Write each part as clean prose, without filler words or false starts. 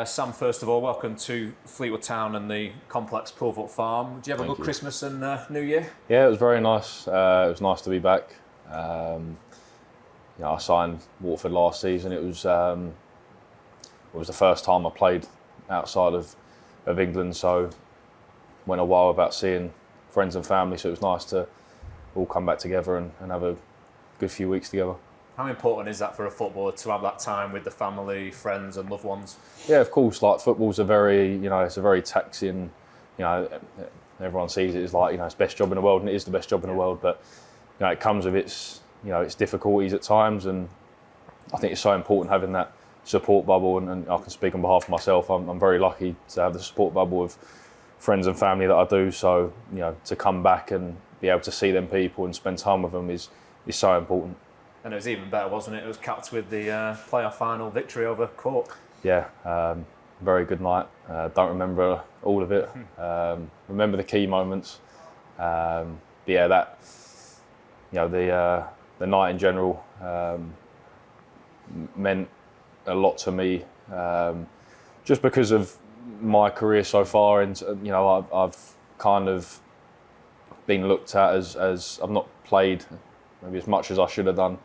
Sam, first of all, welcome to Fleetwood Town and the complex Poolfoot Farm. Did you have a good Christmas and New Year? Yeah, it was very nice. It was nice to be back. I signed Waterford last season. It was the first time I played outside of England, so went a while without seeing friends and family. So it was nice to all come back together and have a good few weeks together. How important is that for a footballer to have that time with the family, friends, and loved ones? Yeah, of course. Like football's it's a very taxing. Everyone sees it as it's the best job in the world, and it is the best job in the world. But it comes with its difficulties at times, and I think it's so important having that support bubble. And I can speak on behalf of myself. I'm very lucky to have the support bubble of friends and family that I do. So to come back and be able to see them people and spend time with them is so important. And it was even better, wasn't it? It was capped with the playoff final victory over Cork. Yeah, very good night. Don't remember all of it. Remember the key moments. But yeah, the night in general meant a lot to me, just because of my career so far, and I've kind of been looked at as I've not played maybe as much as I should have done.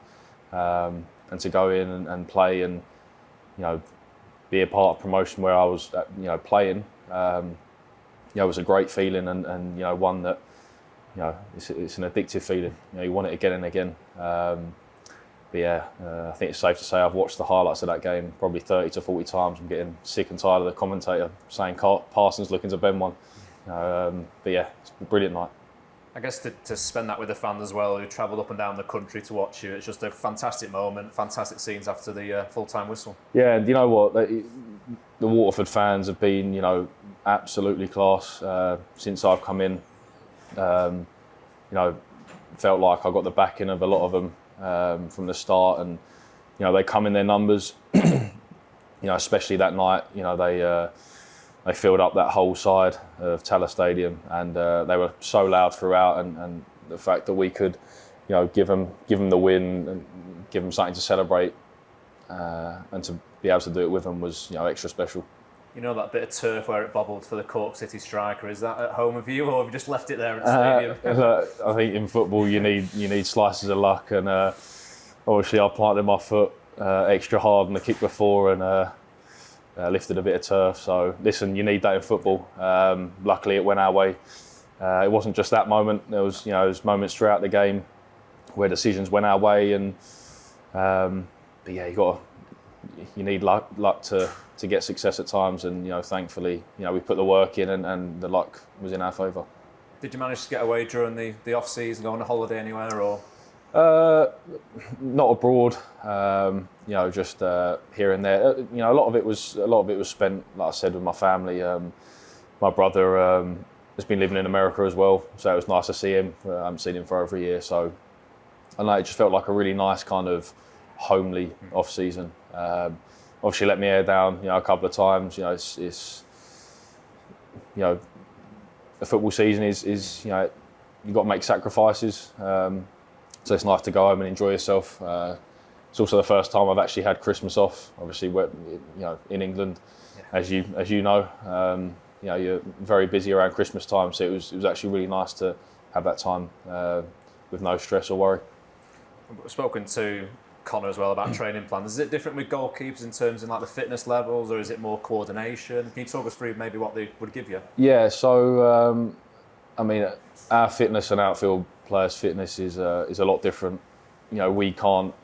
And to go in and play and be a part of promotion where I was playing was a great feeling, and one that it's an addictive feeling. You want it again and again. I think it's safe to say I've watched the highlights of that game probably 30 to 40 times. I'm getting sick and tired of the commentator saying Parsons looking to bend one. It's a brilliant night. I guess to spend that with the fans as well, who travelled up and down the country to watch you, it's just a fantastic moment, fantastic scenes after the full-time whistle. Yeah, and you know what? The Waterford fans have been, absolutely class since I've come in. Felt like I got the backing of a lot of them from the start, and they come in their numbers. Especially that night, they filled up that whole side of Taylor Stadium, and they were so loud throughout. And the fact that we could, give them the win and give them something to celebrate, and to be able to do it with them was, extra special. That bit of turf where it bobbled for the Cork City striker, is that at home of you, or have you just left it there at the stadium? I think in football you need slices of luck, and obviously I planted my foot extra hard on the kick before, and lifted a bit of turf. So listen, you need that in football. Luckily it went our way. It wasn't just that moment. There was moments throughout the game where decisions went our way, and you need luck to get success at times, and thankfully we put the work in, and the luck was in our favour. Did you manage to get away during the off season, go on a holiday anywhere, or? Not abroad, just here and there. A lot of it was spent, like I said, with my family. My brother has been living in America as well, so it was nice to see him. I haven't seen him for over a year, so I know it just felt like a really nice kind of homely off season. Obviously, let me hair down, a couple of times. It's the football season is you've got to make sacrifices. So it's nice to go home and enjoy yourself. It's also the first time I've actually had Christmas off. Obviously, in England, as you know, you're very busy around Christmas time. So it was actually really nice to have that time with no stress or worry. We've spoken to Connor as well about training plans. Is it different with goalkeepers in terms of the fitness levels, or is it more coordination? Can you talk us through maybe what they would give you? Yeah. So our fitness and outfield players' fitness is a lot different. We can't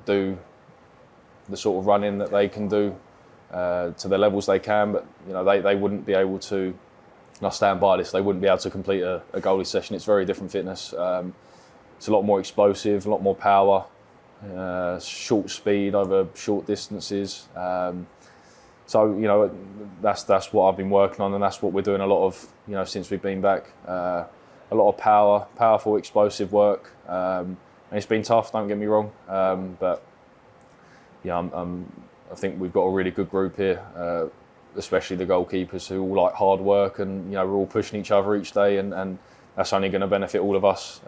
do the sort of running that they can do to the levels they can, but they wouldn't be able to. And I stand by this. They wouldn't be able to complete a goalie session. It's very different fitness. It's a lot more explosive, a lot more power, short speed over short distances. So that's what I've been working on, and that's what we're doing a lot of since we've been back. A lot of powerful, explosive work, and it's been tough. Don't get me wrong, but I think we've got a really good group here, especially the goalkeepers who all like hard work, and we're all pushing each other each day, and that's only going to benefit all of us,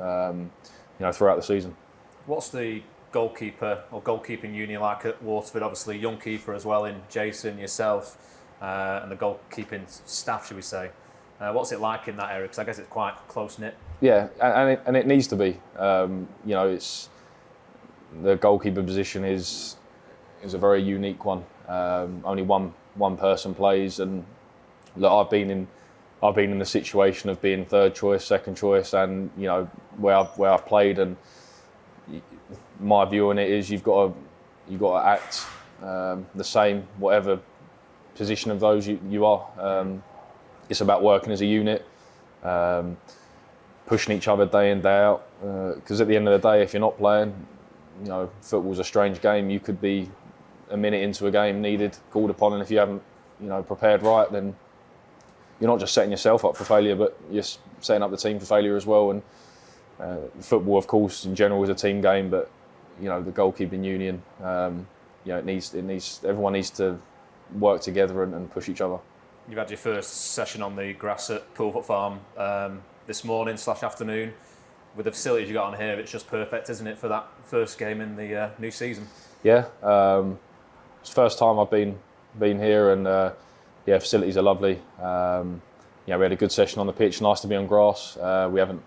throughout the season. What's the goalkeeper or goalkeeping union like at Waterford? Obviously, young keeper as well in Jason, yourself, and the goalkeeping staff, should we say? What's it like in that area? Because I guess it's quite close knit. Yeah, and it needs to be. It's the goalkeeper position is a very unique one. Only one person plays, and look, I've been in the situation of being third choice, second choice, and where I've played, and my view on it is you've got to act the same whatever position of those you are. It's about working as a unit, pushing each other day in, day out. Because at the end of the day, if you're not playing, football's a strange game. You could be a minute into a game called upon, and if you haven't, prepared right, then you're not just setting yourself up for failure, but you're setting up the team for failure as well. And football, of course, in general is a team game, but the goalkeeping union, everyone needs to work together and push each other. You've had your first session on the grass at Poolfoot Farm this morning/afternoon. With the facilities you got on here, it's just perfect, isn't it, for that first game in the new season? Yeah, it's the first time I've been here, and facilities are lovely. We had a good session on the pitch. Nice to be on grass. We haven't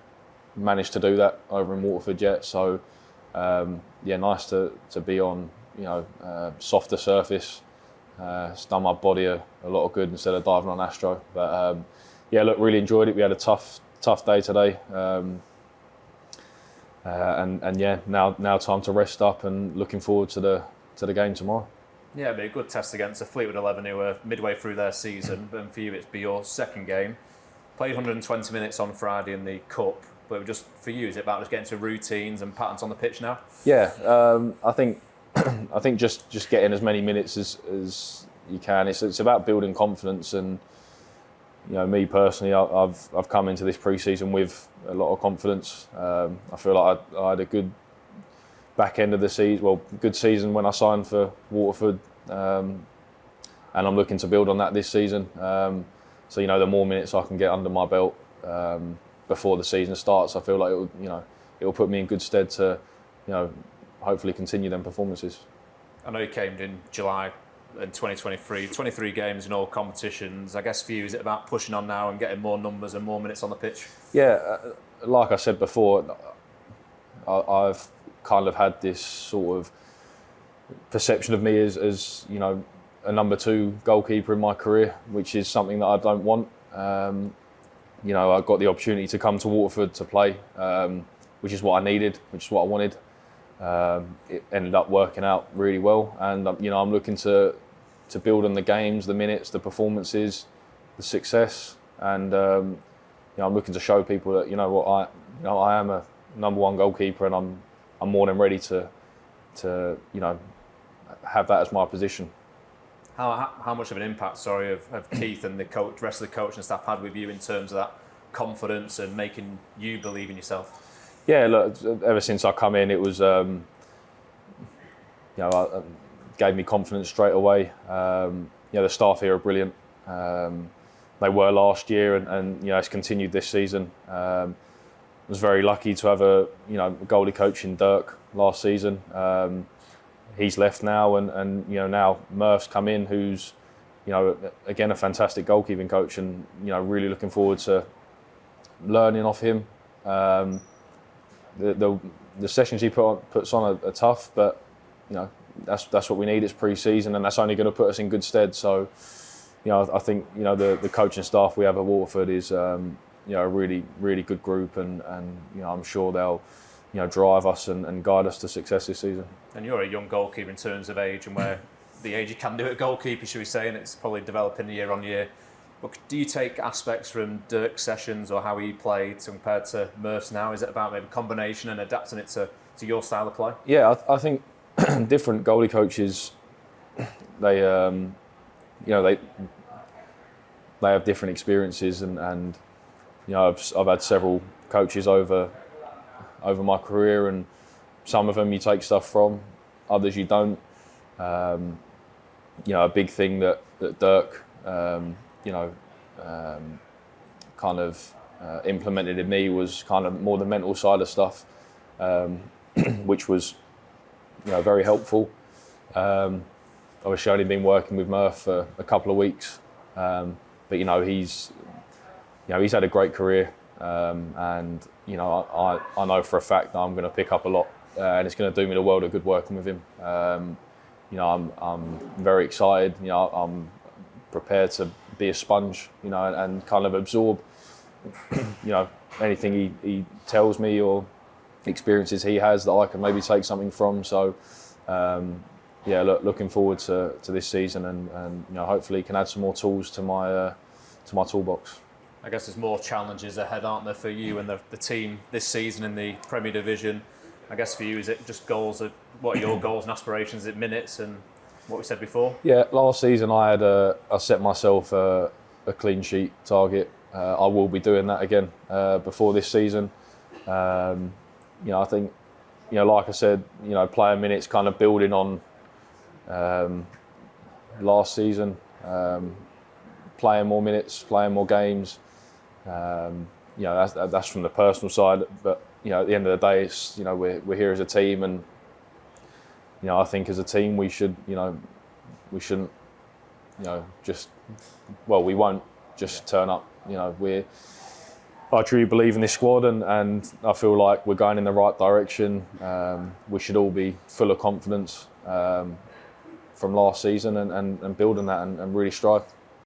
managed to do that over in Waterford yet, so nice to be on softer surface. It's done my body a lot of good instead of diving on Astro. But really enjoyed it. We had a tough day today. Now time to rest up and looking forward to the game tomorrow. Yeah, it'll be a good test against a Fleetwood 11 who are midway through their season, and for you it'll be your second game. Played 120 minutes on Friday in the Cup, but just for you, is it about just getting to routines and patterns on the pitch now? Yeah, I think just getting as many minutes as you can. It's about building confidence, and me personally, I've come into this pre-season with a lot of confidence. I feel like I had a good back end of the season, good season when I signed for Waterford, and I'm looking to build on that this season. So the more minutes I can get under my belt before the season starts, I feel like it will put me in good stead to hopefully continue them performances. I know you came in July in 2023, 23 games in all competitions. I guess for you, is it about pushing on now and getting more numbers and more minutes on the pitch? Yeah, like I said before, I've kind of had this sort of perception of me as a number 2 goalkeeper in my career, which is something that I don't want. I got the opportunity to come to Waterford to play, which is what I needed, which is what I wanted. It ended up working out really well, and I'm looking to build on the games, the minutes, the performances, the success, and I'm looking to show people that I am a number 1 goalkeeper, and I'm more than ready to have that as my position. How much of an impact, have Keith and the rest of the coaching staff had with you in terms of that confidence and making you believe in yourself? Yeah, look, ever since I come in, it was, gave me confidence straight away. The staff here are brilliant. They were last year, and it's continued this season. I was very lucky to have a goalie coach in Durk last season. He's left now, and now Murph's come in, who's again a fantastic goalkeeping coach, and really looking forward to learning off him. The sessions he puts on are tough, but that's what we need. It's pre-season, and that's only going to put us in good stead. So I think the coaching staff we have at Waterford is a really, really good group, and I'm sure they'll drive us and guide us to success this season. And you're a young goalkeeper in terms of age, and where the age you can do it goalkeeper, should we say, and it's probably developing year on year. But do you take aspects from Durk's sessions or how he played compared to Murph's now? Is it about maybe combination and adapting it to your style of play? Yeah, I think different goalie coaches, they have different experiences, and I've had several coaches over my career, and some of them you take stuff from, others you don't. A big thing that Durk implemented in me was kind of more the mental side of stuff, which was very helpful. Obviously, only been working with Murph for a couple of weeks, but he's had a great career, and I know for a fact that I'm going to pick up a lot, and it's going to do me the world of good working with him. I'm very excited. I'm prepared to be a sponge, and kind of absorb, anything he tells me or experiences he has that I can maybe take something from. So, looking forward to this season, and hopefully can add some more tools to my toolbox. I guess there's more challenges ahead, aren't there, for you and the team this season in the Premier Division? I guess for you, is it just goals? What are your goals and aspirations? Is it minutes and what we said before? Yeah, last season I set myself a clean sheet target. I will be doing that again before this season. I think, like I said, playing minutes, kind of building on last season, playing more minutes, playing more games. That's from the personal side, but at the end of the day, it's we're here as a team, and I think as a team we shouldn't we won't just turn up. I truly believe in this squad, and I feel like we're going in the right direction. We should all be full of confidence from last season and building that and really strive.